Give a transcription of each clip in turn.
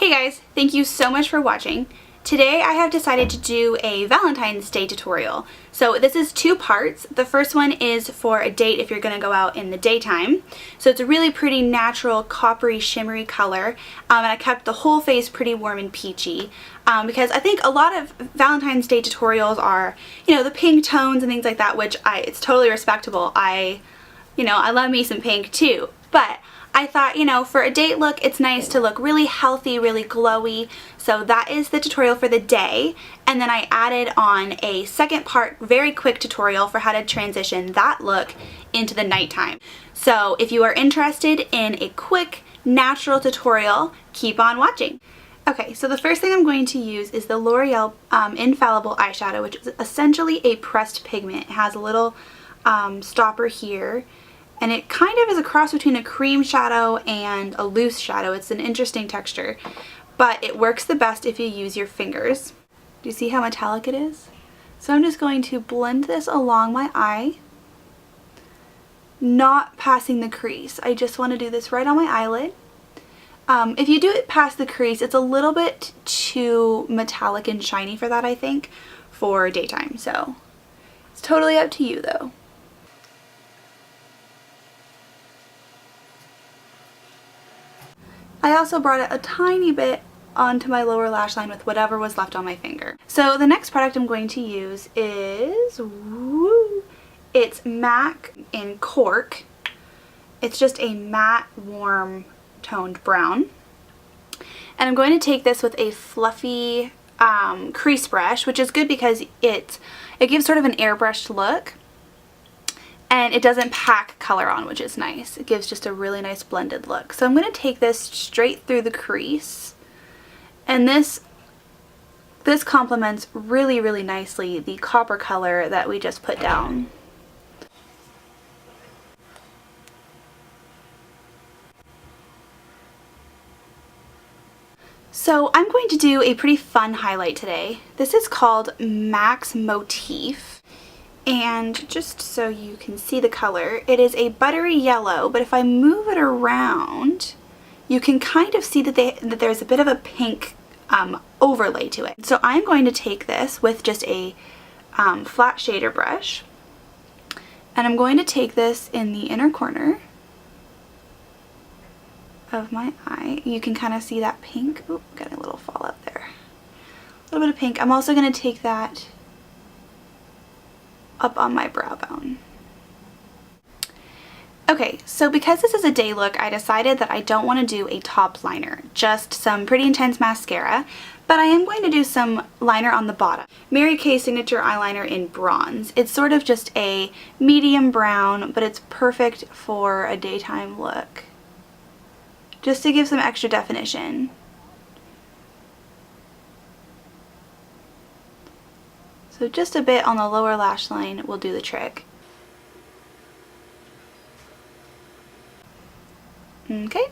Hey guys, thank you so much for watching. Today I have decided to do a Valentine's Day tutorial. So this is two parts. The first one is for a date if you're going to go out in the daytime. So it's a really pretty natural coppery shimmery color, and I kept the whole face pretty warm and peachy because I think a lot of Valentine's Day tutorials are, you know, the pink tones and things like that, which it's totally respectable. I love me some pink too, but I thought, you know, for a date look, it's nice to look really healthy, really glowy. So that is the tutorial for the day. And then I added on a second part, very quick tutorial for how to transition that look into the nighttime. So if you are interested in a quick, natural tutorial, keep on watching. Okay, so the first thing I'm going to use is the L'Oreal Infallible eyeshadow, which is essentially a pressed pigment. It has a little stopper here. And it kind of is a cross between a cream shadow and a loose shadow. It's an interesting texture, but it works the best if you use your fingers. Do you see how metallic it is? So I'm just going to blend this along my eye, not passing the crease. I just want to do this right on my eyelid. If you do it past the crease, it's a little bit too metallic and shiny for that, I think, for daytime. So it's totally up to you though. I also brought it a tiny bit onto my lower lash line with whatever was left on my finger. So the next product I'm going to use is, it's MAC in Cork. It's just a matte, warm toned brown. And I'm going to take this with a fluffy crease brush, which is good because it gives sort of an airbrushed look. And it doesn't pack color on, which is nice. It gives just a really nice blended look. So I'm going to take this straight through the crease. And this complements really, really nicely the copper color that we just put down. So I'm going to do a pretty fun highlight today. This is called MAC's Motif. And just so you can see the color, it is a buttery yellow, but if I move it around, you can kind of see that there's a bit of a pink overlay to it. So I'm going to take this with just a flat shader brush, and I'm going to take this in the inner corner of my eye. You can kind of see that pink. Oop, got a little fallout there. A little bit of pink. I'm also going to take that up on my brow bone. Okay, so because this is a day look, I decided that I don't want to do a top liner, just some pretty intense mascara, but I am going to do some liner on the bottom. Mary Kay Signature Eyeliner in Bronze. It's sort of just a medium brown, but it's perfect for a daytime look, just to give some extra definition. So just a bit on the lower lash line will do the trick. Okay.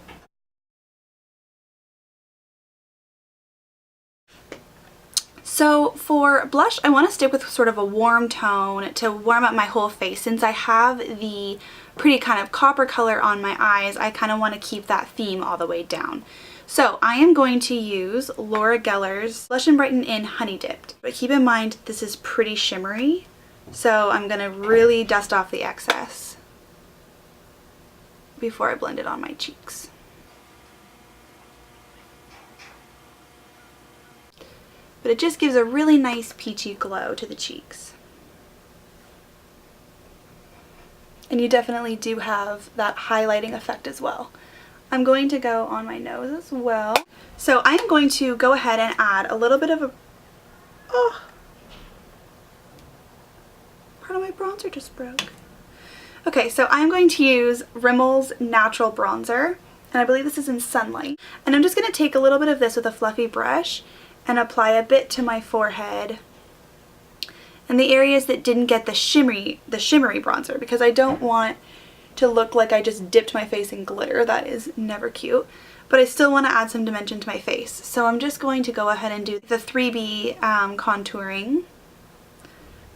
So for blush, I want to stick with sort of a warm tone to warm up my whole face. Since I have the pretty kind of copper color on my eyes, I kind of want to keep that theme all the way down. So I am going to use Laura Geller's Blush and Brighten in Honey Dipped. But keep in mind, this is pretty shimmery, so I'm going to really dust off the excess before I blend it on my cheeks. But it just gives a really nice peachy glow to the cheeks. And you definitely do have that highlighting effect as well. I'm going to go on my nose as well. So I'm going to go ahead and add a little bit of a, part of my bronzer just broke. Okay, so I'm going to use Rimmel's Natural Bronzer, and I believe this is in Sunlight. And I'm just going to take a little bit of this with a fluffy brush and apply a bit to my forehead and the areas that didn't get the shimmery bronzer, because I don't want to look like I just dipped my face in glitter. That is never cute. But I still want to add some dimension to my face. So I'm just going to go ahead and do the 3B contouring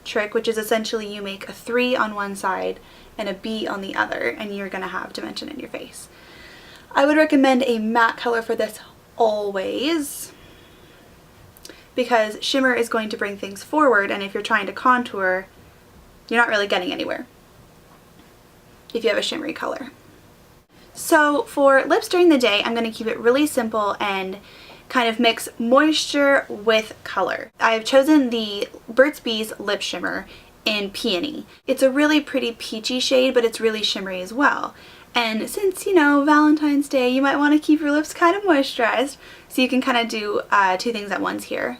trick, which is essentially you make a 3 on one side and a B on the other, and you're going to have dimension in your face. I would recommend a matte color for this always, because shimmer is going to bring things forward, and if you're trying to contour, you're not really getting anywhere if you have a shimmery color. So for lips during the day, I'm going to keep it really simple and kind of mix moisture with color. I've chosen the Burt's Bees Lip Shimmer in Peony. It's a really pretty peachy shade, but it's really shimmery as well. And since, you know, Valentine's Day, you might want to keep your lips kind of moisturized, so you can kind of do two things at once here.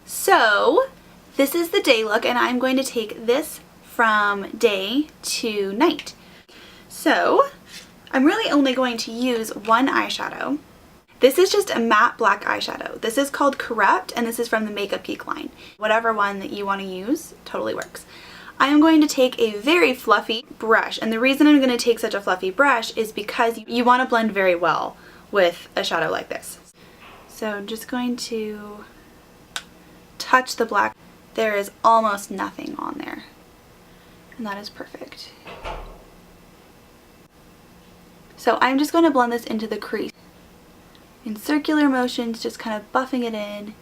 So this is the day look, and I'm going to take this from day to night. So I'm really only going to use one eyeshadow. This is just a matte black eyeshadow. This is called Corrupt, and this is from the Makeup Geek line. Whatever one that you want to use totally works. I am going to take a very fluffy brush, and the reason I'm going to take such a fluffy brush is because you want to blend very well with a shadow like this. So I'm just going to touch the black. There is almost nothing on there, and that is perfect. So I'm just going to blend this into the crease in circular motions, just kind of buffing it in.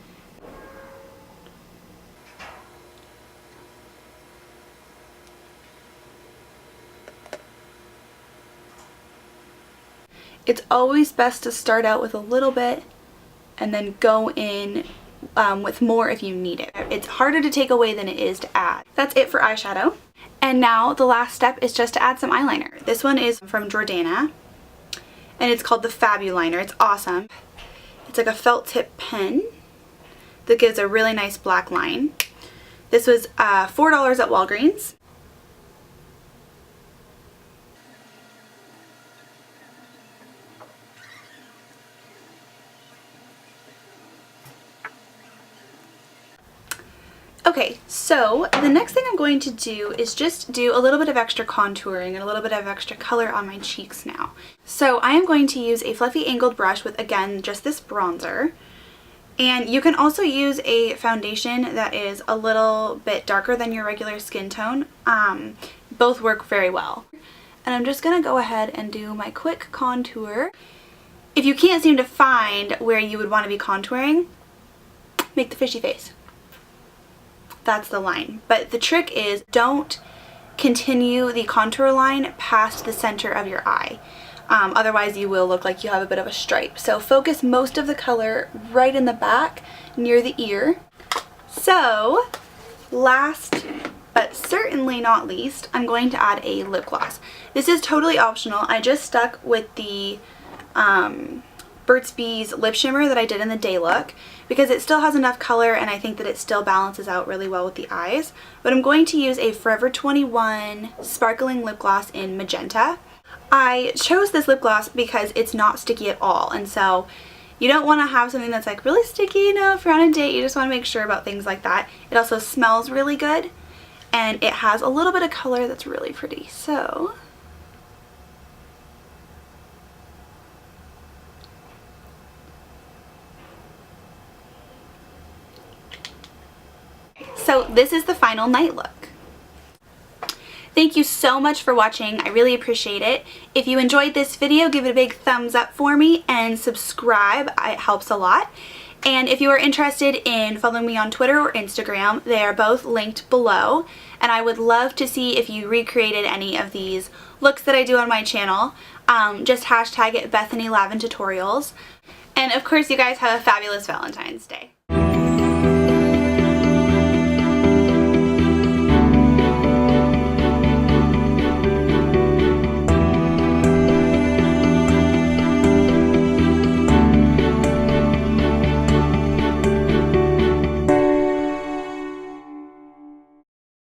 It's always best to start out with a little bit and then go in with more if you need it. It's harder to take away than it is to add. That's it for eyeshadow. And now the last step is just to add some eyeliner. This one is from Jordana, and it's called the Fabuliner. It's awesome. It's like a felt tip pen that gives a really nice black line. This was $4 at Walgreens. Okay, so the next thing I'm going to do is just do a little bit of extra contouring and a little bit of extra color on my cheeks now. So I am going to use a fluffy angled brush with, again, just this bronzer. And you can also use a foundation that is a little bit darker than your regular skin tone. Both work very well. And I'm just going to go ahead and do my quick contour. If you can't seem to find where you would want to be contouring, make the fishy face. That's the line. But the trick is, don't continue the contour line past the center of your eye. Otherwise you will look like you have a bit of a stripe. So focus most of the color right in the back near the ear. So last but certainly not least, I'm going to add a lip gloss. This is totally optional. I just stuck with the Burt's Bees lip shimmer that I did in the day look because it still has enough color, and I think that it still balances out really well with the eyes. But I'm going to use a Forever 21 sparkling lip gloss in Magenta. I chose this lip gloss because it's not sticky at all, and so you don't want to have something that's like really sticky, you know, if you're on a date. You just want to make sure about things like that. It also smells really good, and it has a little bit of color that's really pretty. So this is the final night look. Thank you so much for watching. I really appreciate it. If you enjoyed this video, give it a big thumbs up for me and subscribe. It helps a lot. And if you are interested in following me on Twitter or Instagram, they are both linked below. And I would love to see if you recreated any of these looks that I do on my channel. Just hashtag it bethanylaventutorials. And of course, you guys have a fabulous Valentine's Day.